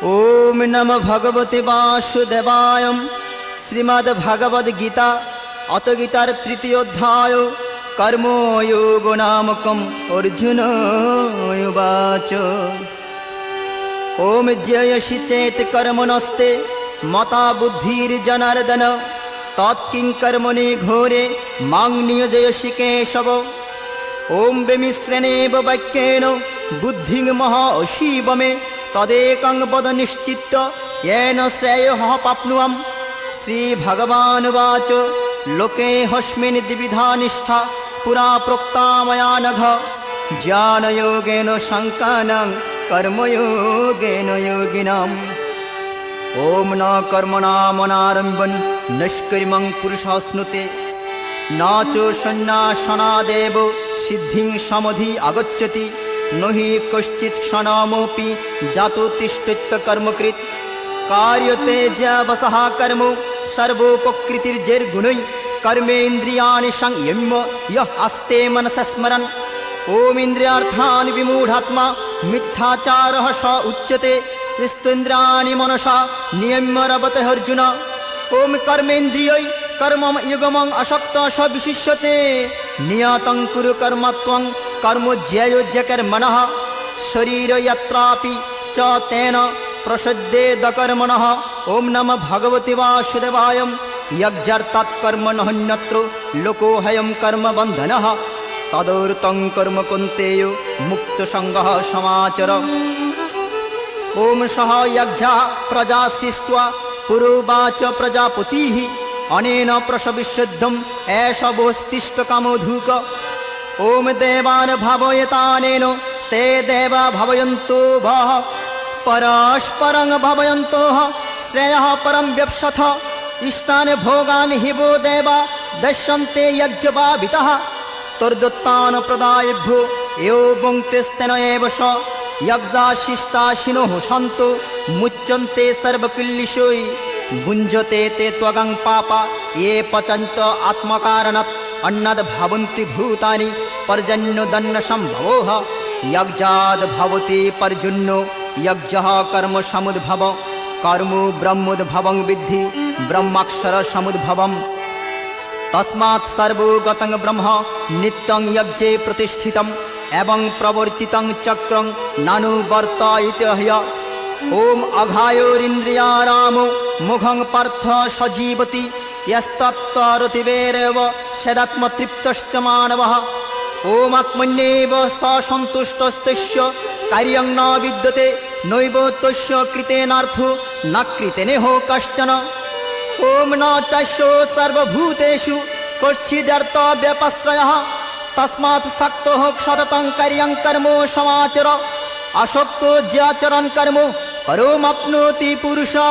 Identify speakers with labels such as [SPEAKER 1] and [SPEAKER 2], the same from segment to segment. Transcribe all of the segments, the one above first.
[SPEAKER 1] ओम नमः भगवते वासुदेवाय। श्रीमद्भगवद्गीता अथ गीतार तृतीय अध्याय कर्मयोग नामकम्। अर्जुन उवाच ओम जयसि चेत् कर्मणस्ते मता बुद्धिर्जनार्दन तत्किं कर्मणि घोरे मां नियोजयसि केशव। ओम विमिश्रणेव वाक्येन बुद्धिं महाशिव मे तदेकं वद निश्चित्य येन श्रेयः प्राप्नुयाम्। श्रीभगवानुवाच लोके हस्मिन् द्विविधा निष्ठा पुरा प्रोक्ता मया नघ। ज्ञानयोगेन साङ्ख्येन कर्मयोगेन योगिनाम्। ओम न कर्मणामनारम्भन् निष्कर्मं पुरुषाश्नुते न च सन्न्यासनादेव सिद्धिं समधि आगच्छति। न हि कश्चित् क्षणमपि जातो तिष्ठत्य कर्मकृत्। कार्यते ज्यावसः कर्म सर्वोपकृतिर्जैर्गुणैः कर्मेन्द्रियाणि संयम्य यः आस्ते मनसा स्मरन्। ओम इन्द्रियार्थान् विमूढात्मा मिथ्याचारः स उच्यते। स्त्वेन्द्रियाणि मनसा नियम्य रवते अर्जुन। ओम कर्मेन्द्रियै कर्मयुगमं असक्तः स विशिष्यते। नियतं कुरु कर्म त्वं कर्म ज्यायो कर्मणः। शरीर यत्रापि च तेन प्रसद्येद कर्मणः। ओम नमः भगवते वासुदेवाय। यज्ञार्थात् कर्म नहन्यत्र लोकोऽयं कर्म बन्धनः। तदर्थं कर्म कौन्तेय मुक्तसङ्गः समाचर। ओम सह यज्ञा प्रजा सृष्ट्वा पुरोवाच प्रजापतिः अनेन प्रसविष्यद्धम् एष वोस्तिष्ठ कामधुक्। ओम देवान् भावयतानेन ते देवा भावयन्तो वः। परस्परं भावयन्तोः श्रेयः परं व्यप्स्यथ। इष्टान् भोगान् हि वो देवा दश्यन्ते यज्ञभावितः। तद्दत्तान् प्रदायेभ्यो यो भुङ्क्तेस्तेन एव स। यज्ञाशिष्टाशिनोः सन्तो मुच्यन्ते सर्वकिल्बिषै। भुञ्जते ते त्वगं पापा ये पचन्त आत्मकारणात्। अन्नाद् भवन्ति भूतानि पर्जन्योदन्नसम्भवः। यज्ञाद् भवति पर्जन्यो यज्ञः कर्म समुद्भव। कर्म ब्रह्मोद्भवं विद्धि ब्रह्माक्षर समुद्भवम्। तस्मात् सर्वगतं ब्रह्म नित्यं यज्ञे प्रतिष्ठितम् एवं प्रवर्तितं चक्रं नानुवर्तयति ह्य। ओम अघायोरिन्द्रियारामो मुखं पार्थ सजीवति। यस्तत्तरतिवेरेव सदात्मतृप्तश्च मानवः। ओम आत्मन्येव स सन्तुष्टस्तस्य कार्यं न विद्यते। नैव तस्य कृतेनार्थो न कृतेनेहो कश्चन। ओम न तस्य सर्वभूतेषु कश्चिदर्थव्यपश्रयः। तस्मात् सक्तः सततं कार्यं कर्म समाचर। आसक्तो ज्याचरन् कर्म परमाप्नोति पुरुषः।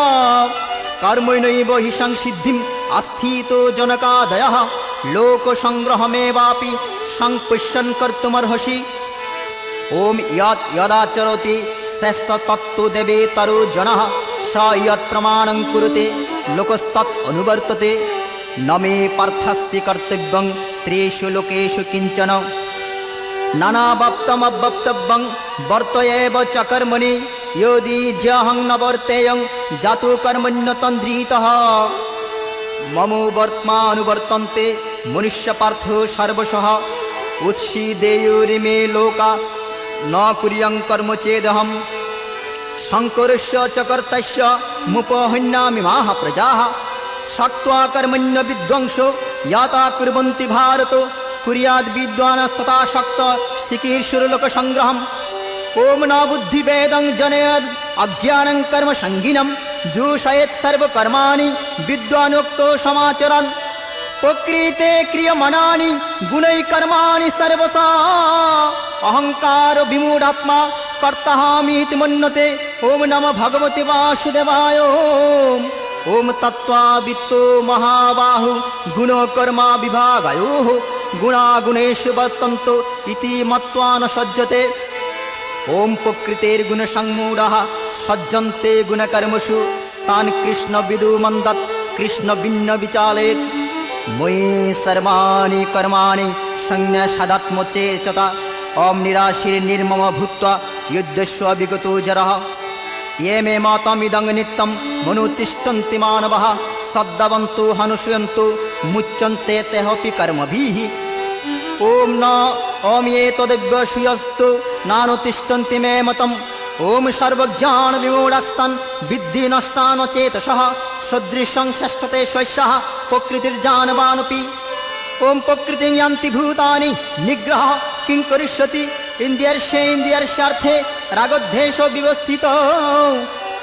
[SPEAKER 1] कर्मणैव हि संसिद्धिम् आस्थितो जनकादयः। लोकसङ्ग्रहमेवापि संपश्यन् कर्तुमर्हसि। ओम यत् यदाचरति श्रेष्ठतत्तो देवेतरो जनः स यत् प्रमाणं कुरुते लोकस्तत् अनुवर्तते। न मे पार्थस्ति कर्तव्यं त्रिषु लोकेषु किञ्चन। नानावप्तमवप्तव्यं वर्तयेव च कर्मणि। यदि ज्यहं न वर्तेयं जातो कर्मण्यतन्द्रितः। मम वर्त्मानुवर्तन्ते मनुष्यपार्थो सर्वशः। उत्सीदेयुरिमे लोका न कुर्यं कर्म चेदहम्। शङ्करस्य च कर्तस्य मुपहन्यामिमाः प्रजाः। सक्त्वा कर्मण्य विद्वांसो याता कुर्वन्ति भारत। कुर्याद् विद्वानस्तथा शक्त चिकीर्षुर्लोकसङ्ग्रहम्। ओम न बुद्धिभेदं जनयेद् अज्ञानं कर्म संगीनं। जोषयेत् सर्वकर्माणि विद्वानोक्तो समाचरन्। प्रकृते क्रियमाणानि गुणैः कर्माणि सर्वशः। अहंकार विमूढात्मा कर्ताहमीति मन्यते। ओम नमः भगवते वासुदेवाय। ओम तत्त्वावित्तो महाबाहु गुणकर्मा विभागयोः। गुणागुणेषु वर्तन्तो इति मत्वा न सज्जते। ओम प्रकृतेर्गुणसम्मूढः सज्जन्ते गुणकर्मसु। तान् कृष्ण विदुमन्दत् कृष्ण भिन्न विचालयेत्। मयि सर्वाणि कर्माणि संन्यसादात्मचेतसा। ओम निराशीर्निर्मम भूत्वा युद्धस्व विगतो जरः। ये मे मतमिदं नित्यं मनुतिष्ठन्ति मानवः सद्दवन्तु हनुष्यन्तु मुच्यन्ते तेऽपि कर्मभिः। ॐ न ॐ ये तदेव्यसूयस्तु नानुतिष्ठन्ति मे मतम्। ॐ सर्वज्ञानविमूढस्तन् विद्धि नष्टान् चेतसः सदृशं षष्ठते स्वस्यः प्रकृतिर्जानवानपि। ॐ प्रकृतिं यान्ति भूतानि निग्रह किं करिष्यति इन्द्रियस्यार्थे रागद्वेषो विवस्थितो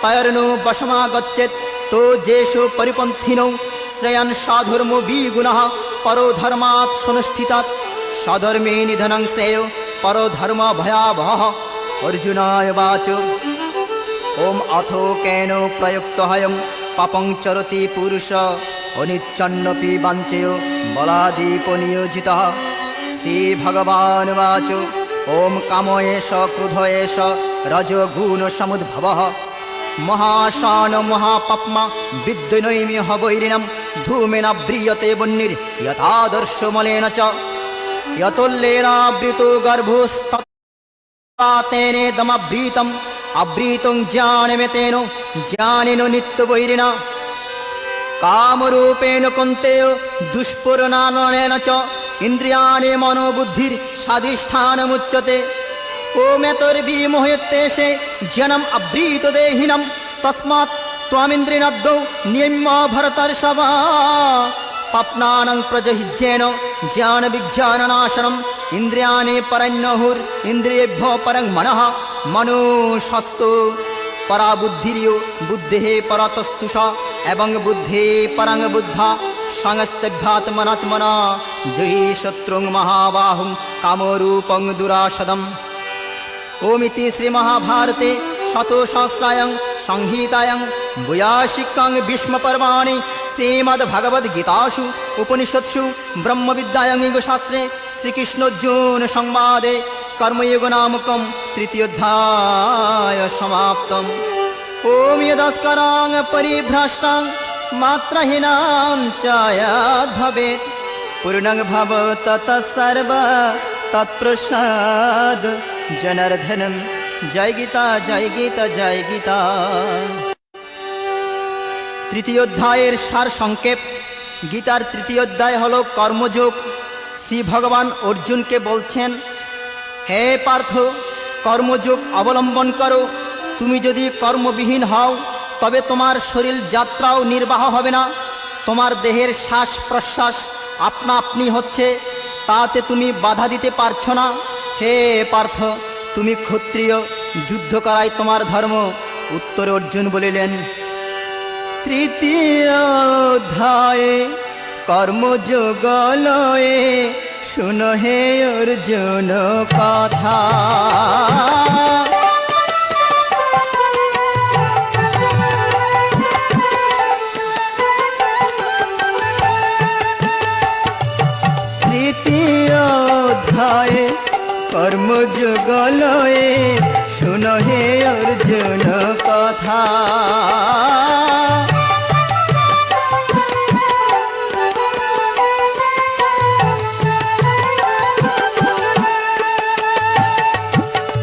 [SPEAKER 1] तैर्नो वशमागच्छेत् तो जेषु परिपन्थिनौ श्रेयन् साधर्मो विगुणः परो धर्मात् सुनुष्ठितात् सधर्मे निधनं श्रेयो परो धर्म भयावहः। अर्जुनाय वाच ॐ अथो केन प्रयुक्तोऽयं पापं चरति पुरुष अनिच्छन्नपि वाञ्छेयो बलादीपनियोजितः। श्रीभगवानुवाच ॐ कामो एष क्रोधो एष रजोगुणसमुद्भवः महाशान महापाप्मा विद्युन्नैमिह वैरिणं धूमेन व्रियते वह्निर्यथादर्शमलेन च यतोल्लेनावृतो गर्भोस्तथा तेनेदमभृतम् अभृतं ज्ञानमेतेन ज्ञानेन नित्यवैरिणा कामरूपेण कौन्तेय दुष्पूरणानेन च इन्द्रियाणि मनोबुद्धिर्षाधिष्ठानमुच्यते। ओमेतर्विमोहयत्येषे ज्ञानम् अभृतदेहिनं तस्मात् त्वमिन्द्रियाद्यौ नियम्य भरतर्षभ पाप्नानं प्रजहिज्येन ज्ञानविज्ञाननाशनम् इन्द्रियाणि परन्नहुरिन्द्रियेभ्यो परं मनः मनुषस्तु परा बुद्धिर्यो बुद्धेः परतस्तु स एवं बुद्धे परं बुद्धा संस्तभ्यात्मनात्मना जहि शत्रुं महाबाहुं कामरूपं दुराशदम्। ओमिति श्रीमहाभारते शतसहस्रायां संहितायां वैयासिकां भीष्मपर्वाणि श्रीमद्भगवद्गीतासु उपनिषत्सु ब्रह्मविद्यायां योगशास्त्रे श्रीकृष्णार्जुनसंवादे कर्मयोगनामकं तृतीयोऽध्यायः समाप्तम्। ॐ यदस्करां परिभ्रष्टां मात्रहीनां च यद्भवेत् पूर्णं भवत् तत्सर्व तत्प्रसाद जनार्दनं। जय गीता जय गीता जय गीता। তৃতীয় অধ্যায়ের সার সংক্ষেপ। গীতার তৃতীয় অধ্যায় হলো কর্মযোগ। শ্রী ভগবান অর্জুনকে বলছেন, হে পার্থ, কর্মযোগ অবলম্বন করো। তুমি যদি কর্মবিহীন হও তবে তোমার শরীর যাত্রাও নির্বাহ হবে না। তোমার দেহের শ্বাস প্রশ্বাস আপনা আপনি হচ্ছে, তাতে তুমি বাধা দিতে পারছো না। হে পার্থ, তুমি ক্ষত্রিয়, যুদ্ধ করাই তোমার ধর্ম। উত্তরে অর্জুন বলিলেন, তৃতীয় অধ্যায়ে কর্মযোগ লয়ে শুনো হে অর্জুন কথা। তৃতীয় অধ্যায়ে কর্মযোগ লয়ে শুনো হে অর্জুন কথা।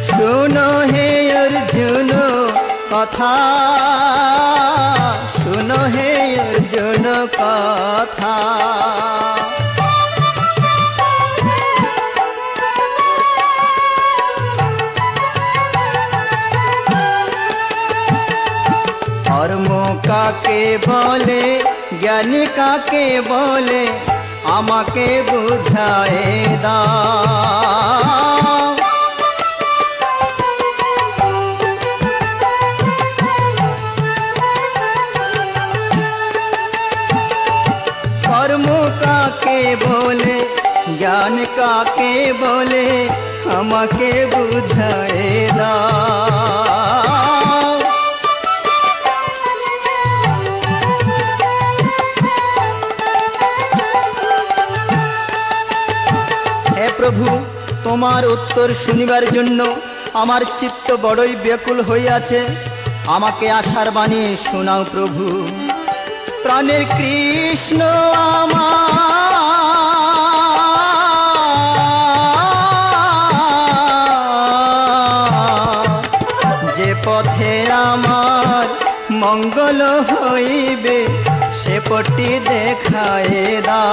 [SPEAKER 1] শুনো হে অর্জুন কথা, শুনো হে অর্জুন কথা। কর্ম কাকে বলে, জ্ঞানী কাকে বলে, আমাকে বুঝায়ে দাও। কর্ম কাকে বলে, জ্ঞান কাকে বলে, আমাকে বুঝায়ে দাও। হে প্রভু, তোমার উত্তর শুনিবার জন্য আমার চিত্ত বড়ই ব্যাকুল হইয়াছে। আমাকে আশার বাণী শোনাও প্রভু। প্রাণের কৃষ্ণ আমার, যে পথে আমার মঙ্গল হইবে সে পটি দেখায় দাও।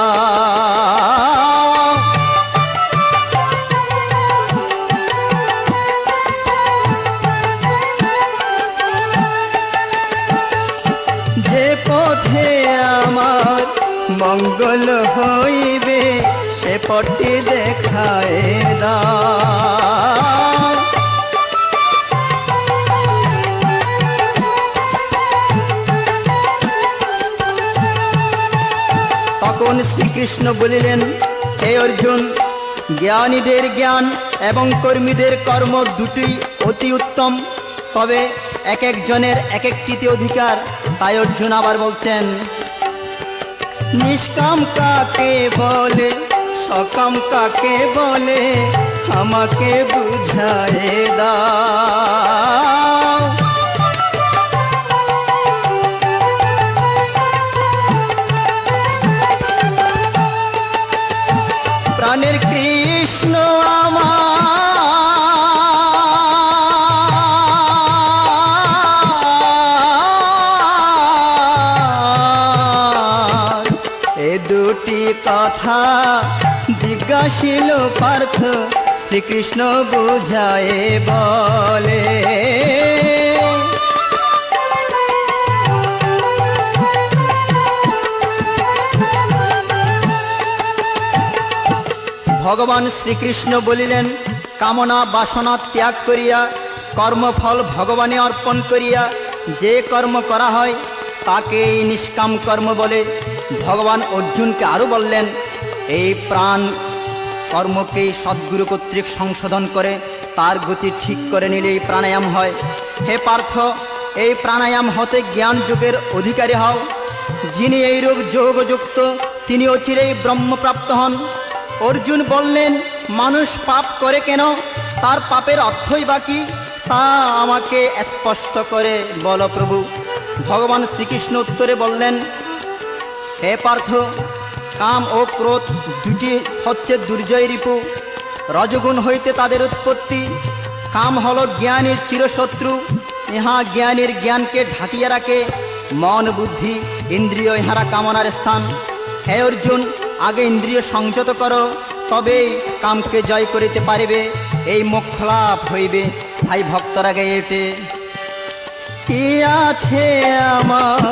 [SPEAKER 1] যে পথে আমার মঙ্গল হইবে সে পটি দেখায় দাও। তখন শ্রীকৃষ্ণ বলিলেন, হে অর্জুন, জ্ঞানীদের জ্ঞান এবং কর্মীদের কর্ম দুটি অতি উত্তম, তবে এক একজনের এক একটিতে অধিকার। তাই অর্জুন আবার বলছেন, নিষ্কাম কাকে বলে সকাম কাকে বলে আমাকে বুঝায় দাও। প্রাণের কৃষ্ণ আমার, এ দুটি কথা জিজ্ঞাসিল পার্থ, শ্রীকৃষ্ণ বুঝায় বলে। ভগবান শ্রীকৃষ্ণ বলিলেন, কামনা বাসনা ত্যাগ করিয়া কর্মফল ভগবানে অর্পণ করিয়া যে কর্ম করা হয় তাকেই নিষ্কাম কর্ম বলে। ভগবান অর্জুনকে আরও বললেন, এই প্রাণ কর্মকেই সদ্গুরু কর্তৃক সংশোধন করে তার গতি ঠিক করে নিলেই প্রাণায়াম হয়। হে পার্থ, এই প্রাণায়াম হতে জ্ঞান যোগের অধিকারী হও। যিনি এইরূপ যোগযুক্ত তিনি অচিরেই ব্রহ্মপ্রাপ্ত হন। অর্জুন বললেন, মানুষ পাপ করে কেন? তার পাপের অর্থই বা কি? তা আমাকে স্পষ্ট করে বলো প্রভু। ভগবান শ্রীকৃষ্ণ উত্তরে বললেন, হে পার্থ, কাম ও ক্রোধ দুটি হচ্ছে দুর্জয় রিপু। রজগুণ হইতে তাদের উৎপত্তি। কাম হলো জ্ঞানীর চিরশত্রু, ইহা জ্ঞানীর জ্ঞানকে ঢাকিয়ে রাখে। মন বুদ্ধি ইন্দ্রিয় ইহারা কামনার স্থান। হে অর্জুন, আগে ইন্দ্রিয় সংযত করো, তবেই কামকে জয় করিতে পারিবে, এই মোক্ষ লাভ হইবে। ভাই ভক্তরা গেয়ে ওঠে, কি আছে আমার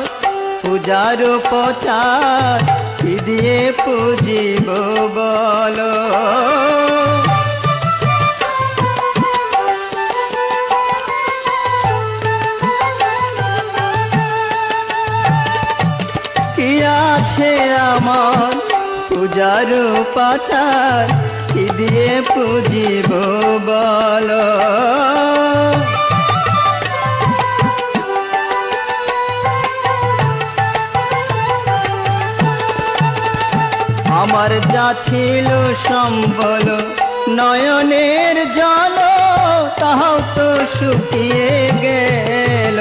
[SPEAKER 1] পূজার উপচার, কি দিয়ে পুজিব বলো। কি আছে আমার পূজার উপাচার, কি দিয়ে পুজিব বলো। আমার যা ছিল সম্বল নয়নের জল, তাহাও তো শুকিয়ে গেল।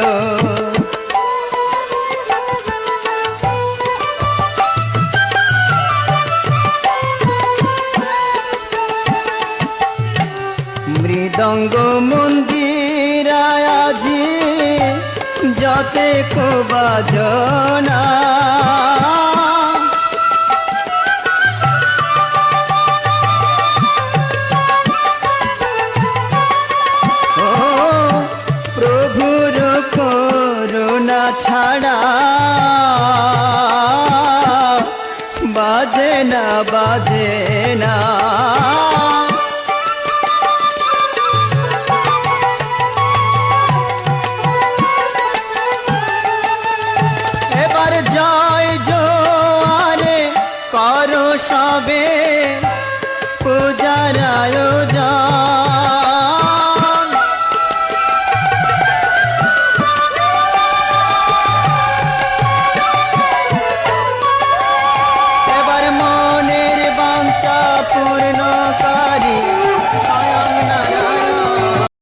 [SPEAKER 1] মৃদঙ্গ মন্দিরায় আজি যতে কো বাজনা, প্রভুর করুণা ছাড়া বাজে না বাজে না। এবার জয় জোয়ারে করো সবে পূজার আয়োজন।